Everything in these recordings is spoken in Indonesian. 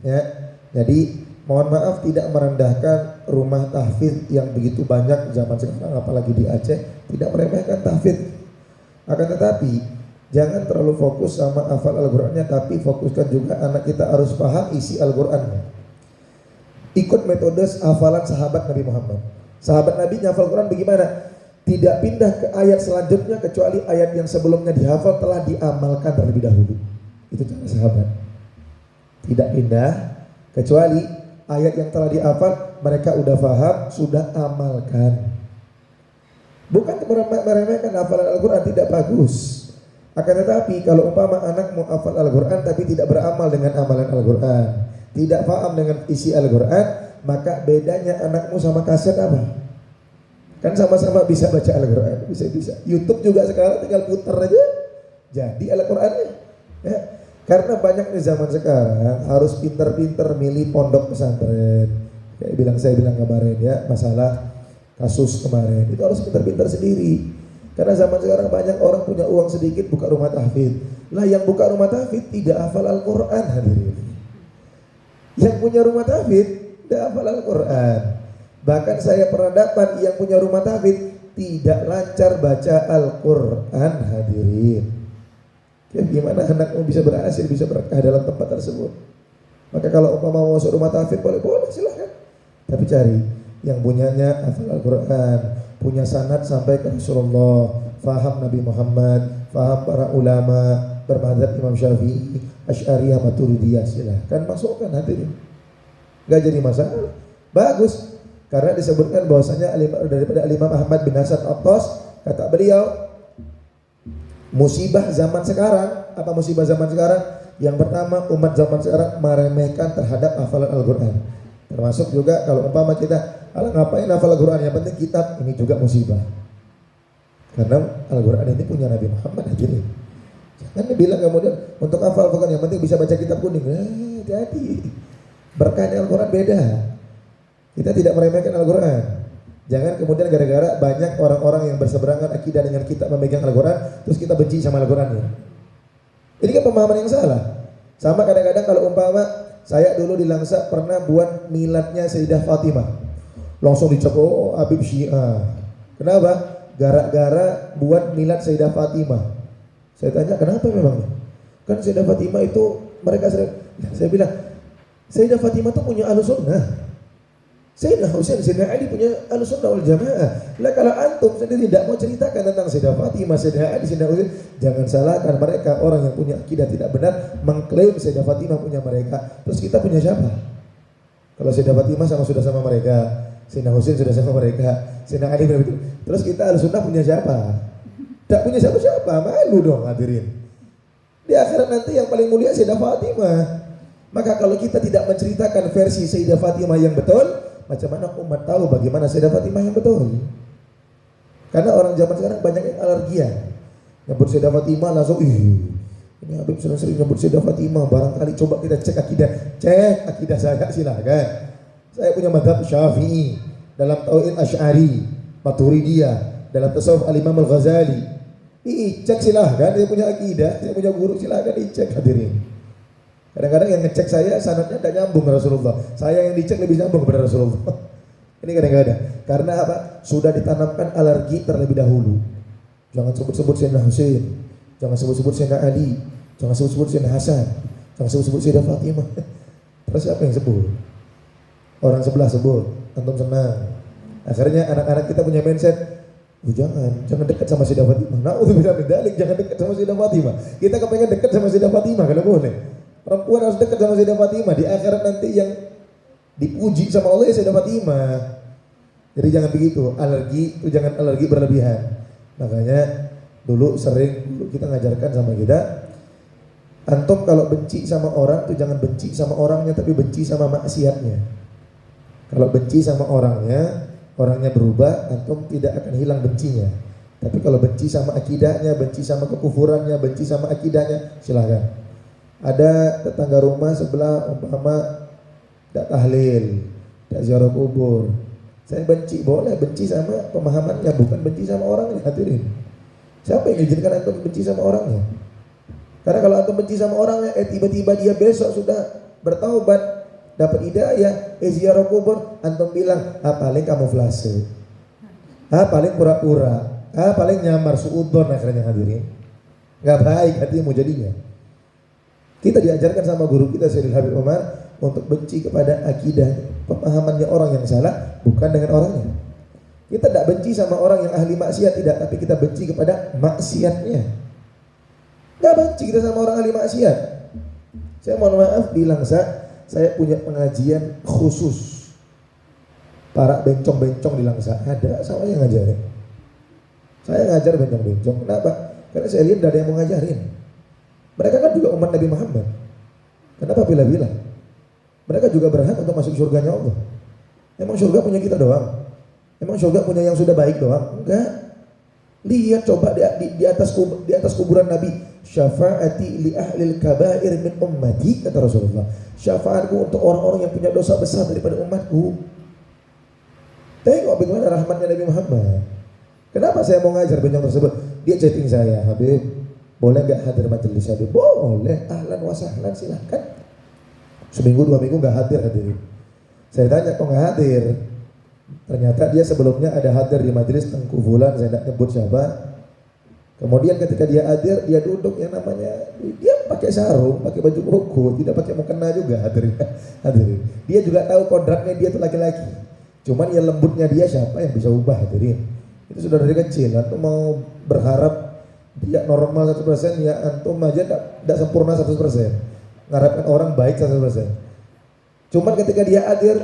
Ya, jadi mohon maaf tidak merendahkan rumah tahfidz yang begitu banyak zaman sekarang, apalagi di Aceh, tidak meremehkan tahfidz. Akan tetapi jangan terlalu fokus sama hafal Al-Qur'annya, tapi fokuskan juga anak kita harus paham isi Al-Qur'annya. Ikut metode hafalan sahabat Nabi Muhammad. Sahabat Nabi hafal Quran bagaimana? Tidak pindah ke ayat selanjutnya kecuali ayat yang sebelumnya dihafal telah diamalkan terlebih dahulu. Itu cara sahabat. Tidak pindah kecuali ayat yang telah dihafal mereka udah paham, sudah amalkan. Bukan meremehkan hafalan Al-Quran, tidak bagus. Akan tetapi kalau umpama anak mau hafal Al-Quran tapi tidak beramal dengan amalan Al-Quran, tidak paham dengan isi Al-Quran, maka bedanya anakmu sama kaset apa? Kan sama-sama bisa baca Al-Quran, bisa. YouTube juga sekarang tinggal putar aja jadi Al-Qurannya. Ya. Karena banyak di zaman sekarang harus pinter-pinter milih pondok pesantren. Kayak saya bilang kemarin ya, masalah kasus kemarin itu harus pinter-pinter sendiri. Karena zaman sekarang banyak orang punya uang sedikit buka rumah tahfidz. Lah yang buka rumah tahfidz tidak hafal Al-Quran, hadirin. Yang punya rumah tahfidz tidak hafal Al-Quran. Bahkan saya pernah dapat yang punya rumah tahfidz tidak lancar baca Al-Quran, hadirin. Ya, gimana anakmu bisa berhasil, bisa berkah dalam tempat tersebut? Maka kalau umpama mau masuk rumah tahfidz boleh silahkan. Tapi cari yang punyanya hafal Al-Quran, punya sanad sampai ke Rasulullah, faham Nabi Muhammad, faham para ulama bermadzhab Imam Syafi'i, Asy'ariyah, Maturidiyah, silahkan masukkan hadirin. Gak jadi masalah, bagus. Karena disebutkan bahwasanya daripada Imam Ahmad bin Hasan At-Tas, kata beliau, musibah zaman sekarang, apa musibah zaman sekarang? Yang pertama, umat zaman sekarang meremehkan terhadap hafalan Al-Quran. Termasuk juga kalau umpama kita, ngapain hafal Al-Quran, yang penting kitab, ini juga musibah. Karena Al-Quran ini punya Nabi Muhammad, hadirin. Jangan dibilang kemudian untuk hafal Al-Quran yang penting bisa baca kitab kuning. Jadi berkahnya Al-Quran beda. Kita tidak meremehkan Al-Quran. Jangan kemudian gara-gara banyak orang-orang yang berseberangan akidah dengan kita memegang Al-Quran, terus kita benci sama Al-Qurannya. Ini kan pemahaman yang salah. Sama kadang-kadang kalau umpama saya dulu di Langsa pernah buat miladnya Sayyidah Fatimah, langsung dicek, oh Habib Syiah. Kenapa? Gara-gara buat milad Sayyidah Fatimah. Saya tanya kenapa memangnya? Kan Sayyidah Fatimah itu mereka sering, saya bilang Sayyidah Fatimah itu punya Ahlus Sunnah. Sayyidina Husain, Sayyidina Ali punya Ahlussunnah wal Jamaah. Lah kalau antum sendiri tidak mau ceritakan tentang Sayyidah Fatimah, Sayyidina Ali, Sayyidina Husain, jangan salahkan mereka. Orang yang punya akidah tidak benar mengklaim Sayyidah Fatimah punya mereka. Terus kita punya siapa? Kalau Sayyidah Fatimah sudah sama mereka, Sayyidina Husain sudah sama mereka, Sayyidina Ali begitu. Terus kita Ahlussunnah punya siapa? Tidak punya siapa-siapa, malu dong hadirin. Di akhirat nanti yang paling mulia Sayyidah Fatimah. Maka kalau kita tidak menceritakan versi Sayyidah Fatimah yang betul, macam mana umat tahu bagaimana Sayyidah Fatimah yang betul? Karena orang zaman sekarang banyak yang alergia. Nyebut Sayyidah Fatimah langsung, ini Habib sering nyebut Sayyidah Fatimah. Barangkali coba kita cek akidah saya, silakan. Saya punya mazhab Syafi'i, dalam tauhid Asy'ari, Maturidiyah, dalam tasawuf Al-Imam Al-Ghazali. Cek silahkan, dia punya akidah, dia punya guru, silahkan dicek hadirin. Kadang-kadang yang ngecek saya sanadnya tidak nyambung ke Rasulullah. Saya yang dicek lebih nyambung kepada Rasulullah. Ini kadang-kadang. Karena apa? Sudah ditanamkan alergi terlebih dahulu. Jangan sebut-sebut Sayyidina Husain, jangan sebut-sebut Sayyidina Ali, jangan sebut-sebut Sayyidina Hasan, jangan sebut-sebut Sayyidah Fatimah. Terus siapa yang sebut? Orang sebelah sebut, antum senang. Akhirnya anak-anak kita punya mindset, jangan dekat sama Sayyidah Fatimah. Na'udzubillah min dzalik, jangan dekat sama Sayyidah Fatimah. Kita kepengen dekat sama Sayyidah Fatimah kalau boleh. Perempuan harus dekat sama Sayyidah Fatimah. Di akhirat nanti yang dipuji sama Allah ya Sayyidah Fatimah. Jadi jangan begitu. Jangan alergi berlebihan. Makanya dulu kita ngajarkan sama kita, antum kalau benci sama orang tuh jangan benci sama orangnya, tapi benci sama maksiatnya. Kalau benci sama orangnya berubah, antum tidak akan hilang bencinya. Tapi kalau benci sama akidahnya, benci sama kekufurannya, benci sama akidahnya, silakan. Ada tetangga rumah sebelah umpama tidak tahlil, tidak ziarah kubur, saya benci, boleh benci sama pemahamannya, bukan benci sama orangnya, hadirin. Siapa yang izinkan antum benci sama orangnya? Karena kalau antum benci sama orangnya, tiba-tiba dia besok sudah bertaubat, dapat hidayah, ziarah kubur, antum bilang, paling kamuflase, paling pura-pura, paling nyamar suudon, akhirnya hadirin. Nggak baik hatimu jadinya. Kita diajarkan sama guru kita Sayyidil Habib Umar untuk benci kepada akidah, pemahamannya orang yang salah, bukan dengan orangnya. Kita tidak benci sama orang yang ahli maksiat, tidak, tapi kita benci kepada maksiatnya. Nggak benci kita sama orang ahli maksiat. Saya mohon maaf di Langsa, saya punya pengajian khusus para bencong-bencong di Langsa. Ada sama yang ngajarin. Saya ngajar bencong-bencong. Kenapa? Karena saya lihat tidak ada yang mau ngajarin. Mereka kan juga umat Nabi Muhammad. Kenapa pilih-pilih? Mereka juga berhak untuk masuk surganya Allah. Emang surga punya kita doang? Emang surga punya yang sudah baik doang? Enggak. Lihat coba di atas kuburan Nabi, syafaati li ahlil kabair min ummati, kata Rasulullah. Syafaatku untuk orang-orang yang punya dosa besar daripada umatku. Tengok bagaimana rahmatnya Nabi Muhammad. Kenapa saya mau ngajar bencong tersebut? Dia chatting saya, Habib, boleh nggak hadir majelis Habib? Boleh, ahlan wa sahlan, silahkan. Seminggu 2 minggu nggak hadir. Saya tanya, kok nggak hadir? Ternyata dia sebelumnya ada hadir di majelis Tengku Fulan, saya tidak nyebut siapa. Kemudian ketika dia hadir, dia duduk yang namanya, dia pakai sarung, pakai baju koko, tidak pakai mukena juga hadirin. Dia juga tahu kodratnya dia itu laki-laki. Cuman ya lembutnya dia siapa yang bisa ubah, hadirin. Itu sudah dari kecil. Antum mau berharap dia normal 100%, ya antum aja tidak sempurna 100%. Ngarapkan orang baik 100%. Cuman ketika dia hadir,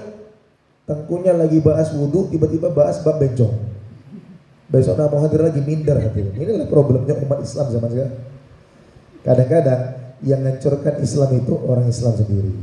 tengkunya lagi bahas wudhu, tiba-tiba bahas bab bencong. Besok nak mau hadir lagi, minder hadirin. Inilah problemnya umat Islam zaman sekarang. Kadang-kadang yang ngancurkan Islam itu orang Islam sendiri.